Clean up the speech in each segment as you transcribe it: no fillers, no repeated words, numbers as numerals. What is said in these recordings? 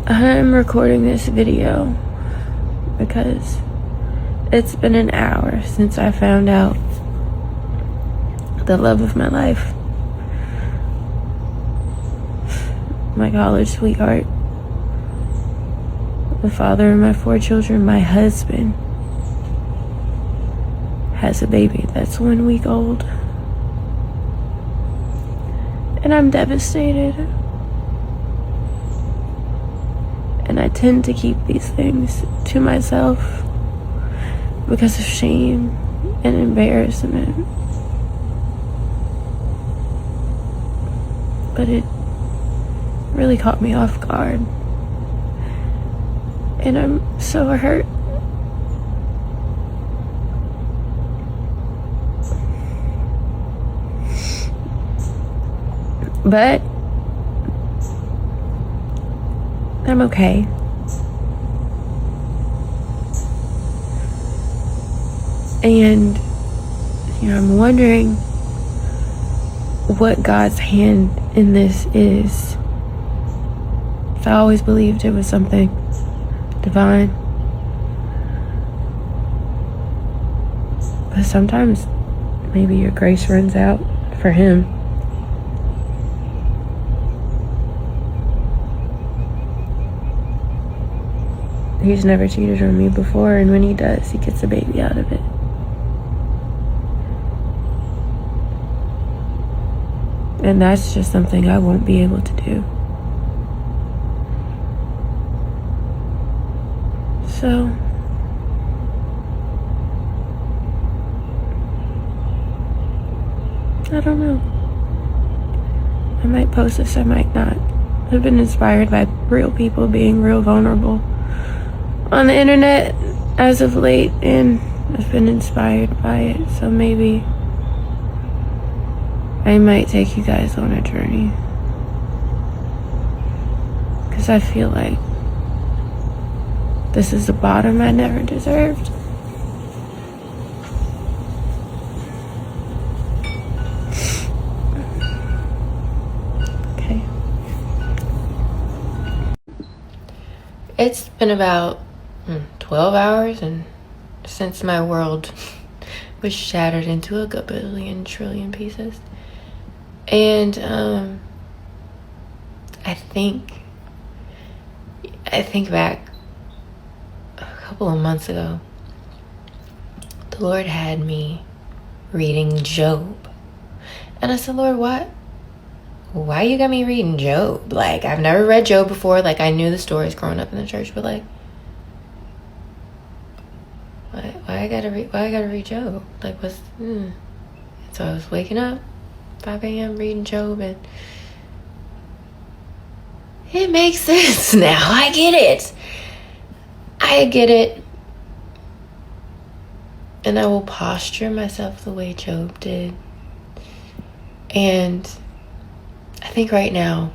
I'm recording this video because it's been an hour since I found out the love of my life, my college sweetheart, the father of my 4 children, my husband, has a baby that's 1 week old. And I'm devastated. And I tend to keep these things to myself because of shame and embarrassment. But it really caught me off guard. And I'm so hurt. But I'm okay. And, I'm wondering what God's hand in this is. I always believed it was something divine. But sometimes maybe your grace runs out for him. He's never cheated on me before, and when he does, he gets a baby out of it. And that's just something I won't be able to do. So, I don't know. I might post this, I might not. I've been inspired by real people being real vulnerable on the internet as of late, and I've been inspired by it, so maybe I might take you guys on a journey, because I feel like this is the bottom I never deserved. Okay. It's been about 12 hours and since my world was shattered into a gabillion trillion pieces. And I think back a couple of months ago, the Lord had me reading Job. And I said, Lord, why you got me reading Job? Like, I've never read Job before. Like, I knew the stories growing up in the church, but like, why I gotta read Job? Like, So I was waking up 5 a.m. reading Job, and it makes sense now. I get it. And I will posture myself the way Job did. And I think right now,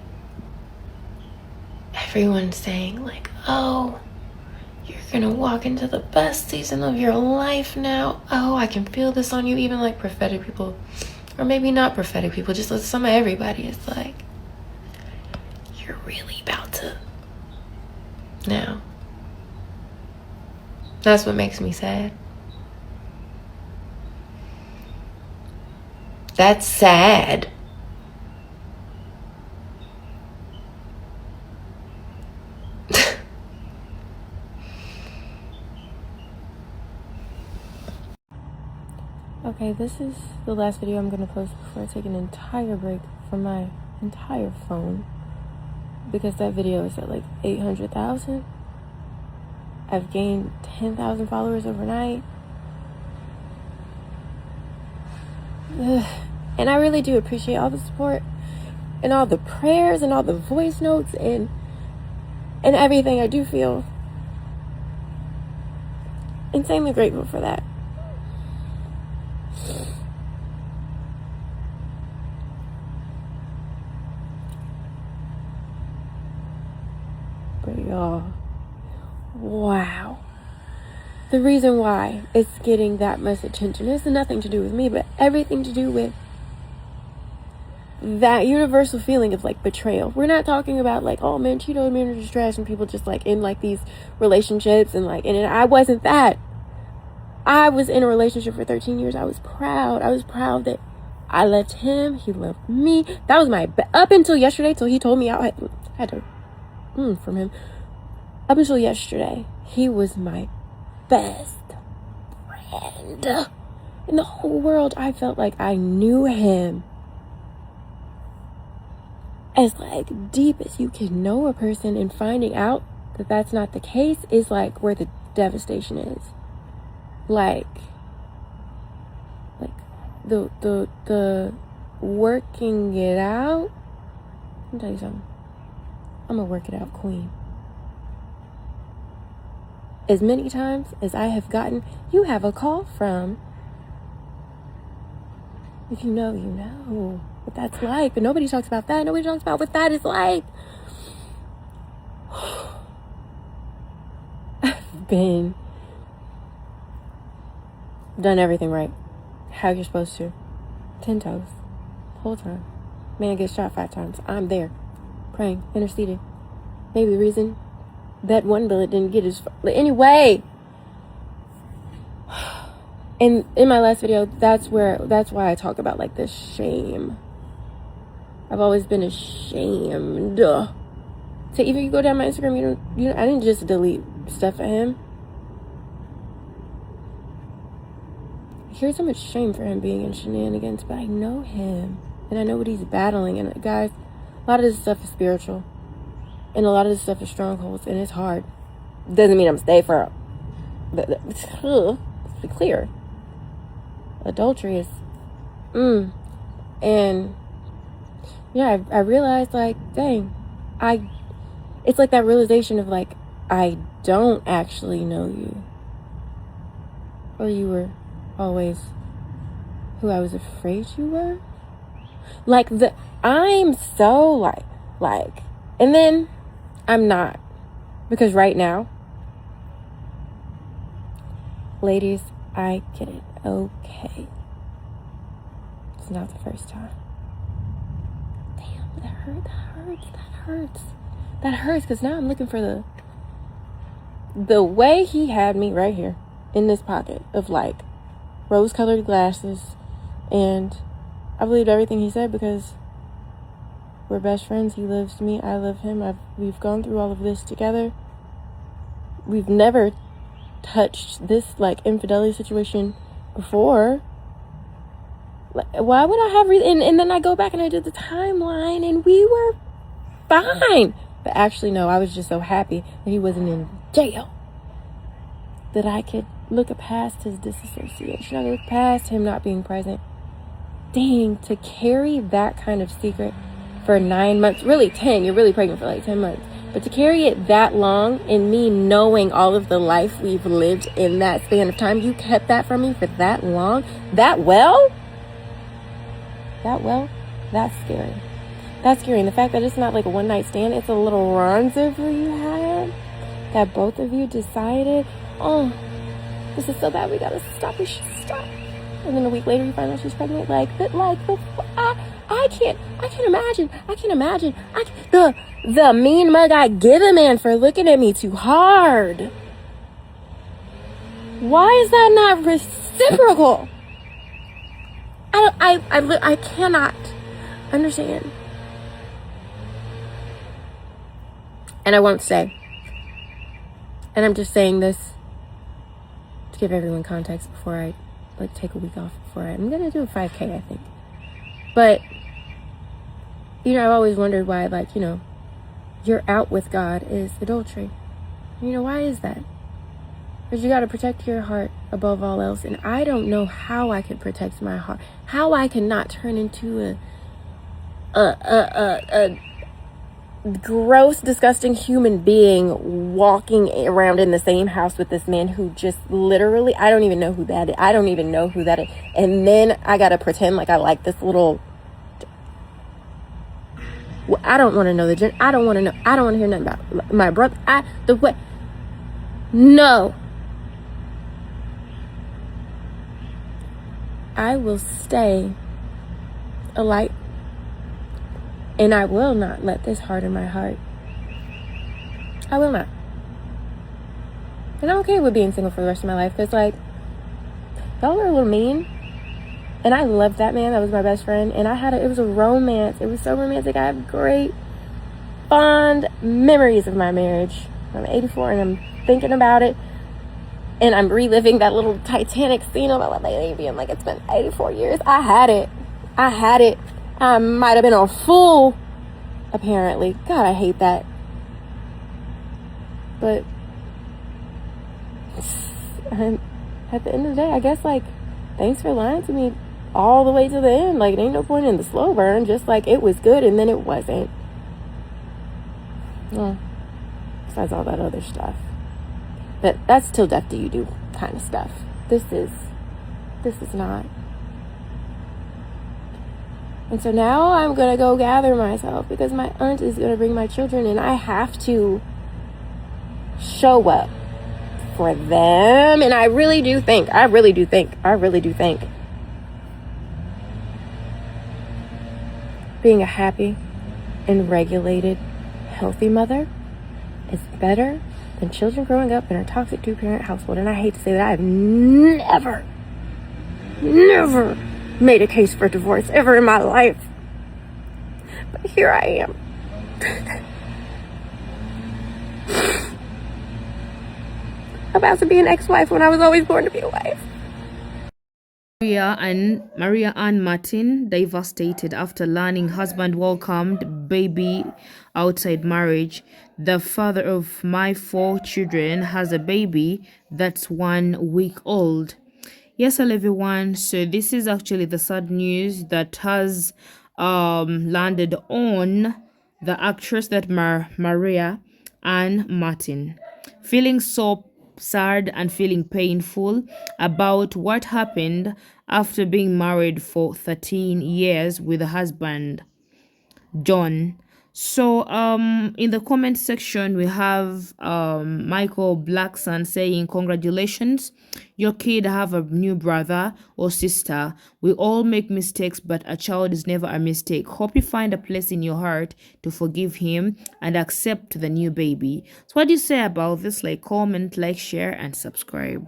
everyone's saying like, oh, you're gonna walk into the best season of your life now. Oh, I can feel this on you. Even like prophetic people, or maybe not prophetic people, just like some of everybody is like, you're really about to now. That's what makes me sad. That's sad. Okay, this is the last video I'm going to post before I take an entire break from my entire phone, because that video is at like 800,000. I've gained 10,000 followers overnight. And I really do appreciate all the support and all the prayers and all the voice notes and everything. I do feel insanely grateful for that. But y'all, wow. The reason why it's getting that much attention has nothing to do with me, but everything to do with that universal feeling of like betrayal. We're not talking about like, oh man, Cheeto man are just trash and people just like in like these relationships and like, and I wasn't that. I was in a relationship for 13 years. I was proud that I loved him. He loved me. That was my up until yesterday, till he told me I had to from him. Up until yesterday, he was my best friend in the whole world. I felt like I knew him as like deep as you can know a person, and finding out that that's not the case is like where the devastation is. Like the working it out. Let me tell you something. I'm a work it out queen. As many times as I have gotten, you have a call from, if you know what that's like, but nobody talks about that. Nobody talks about what that is like. I've done everything right, how you're supposed to, 10 toes, the whole time. Man gets shot 5 times. I'm there, praying, interceding. Maybe the reason that one bullet didn't get his. Anyway, and in my last video, that's why I talk about like this shame. I've always been ashamed to even you go down my Instagram. I didn't just delete stuff of him. Here's so much shame for him being in shenanigans, but I know him and I know what he's battling. And guys, a lot of this stuff is spiritual, and a lot of this stuff is strongholds, and it's hard. Doesn't mean I'm staying for. Let's be clear. Adultery is, and yeah, I realized like, dang, it's like that realization of like, I don't actually know you, or you were always who I was afraid you were. Like I'm so like, and then I'm not, because right now, ladies, I get it. Okay, it's not the first time. Damn, that hurts, because now I'm looking for the way he had me right here in this pocket of like rose-colored glasses, and I believed everything he said because we're best friends. He loves me, I love him. We've gone through all of this together. We've never touched this like infidelity situation before. Why would I have and then I go back and I did the timeline and we were fine. But actually no, I was just so happy that he wasn't in jail, that I could look past his disassociation. I could look past him not being present. Dang, to carry that kind of secret for 9 months, really 10, you're really pregnant for like 10 months. But to carry it that long, and me knowing all of the life we've lived in that span of time, you kept that from me for that long, that's scary. That's scary. And the fact that it's not like a one-night stand, it's a little rendezvous you had, that both of you decided, oh, this is so bad, we should stop. And then a week later you find out she's pregnant. I can't imagine. The mean mug I give a man for looking at me too hard. Why is that not reciprocal? I cannot understand. And I won't say. And I'm just saying this to give everyone context before I take a week off I'm gonna do a 5K, I think. But I've always wondered why, you're out with God is adultery. Why is that? Because you got to protect your heart above all else. And I don't know how I can protect my heart. How I can not turn into a gross, disgusting human being walking around in the same house with this man who just literally, I don't even know who that is. And then I got to pretend like I like this little... I don't want to know I don't want to hear nothing about my brother. No. I will stay a light And I will not let this harden my heart. I will not. And I'm okay with being single for the rest of my life, because, like, y'all are a little mean. And I loved that man. That was my best friend. And it was a romance. It was so romantic. I have great, fond memories of my marriage. I'm 84 and I'm thinking about it. And I'm reliving that little Titanic scene of my baby. I'm like, it's been 84 years. I had it. I might have been a fool, apparently. God, I hate that. But at the end of the day, I guess, like, thanks for lying to me all the way to the end. Like, it ain't no point in the slow burn. Just like, it was good and then it wasn't. Well, besides all that other stuff. But that's till death do you do kind of stuff. This is not. And so now I'm going to go gather myself, because my aunt is going to bring my children, and I have to show up for them. And I really do think being a happy and regulated, healthy mother is better than children growing up in a toxic two-parent household. And I hate to say that, I've never made a case for divorce ever in my life. But here I am. About to be an ex-wife when I was always born to be a wife. Mariah Ann Martin devastated after learning husband welcomed baby outside marriage. The father of my 4 children has a baby that's 1 week old. Yes, hello everyone. So this is actually the sad news that has landed on the actress that Mariah Ann Martin. Feeling so sad and feeling painful about what happened after being married for 13 years with a husband, John. So in the comment section we have Michael Blackson saying, congratulations, your kid have a new brother or sister. We all make mistakes, but a child is never a mistake. Hope you find a place in your heart to forgive him and accept the new baby. So what do you say about this? Like, comment, like, share, and subscribe.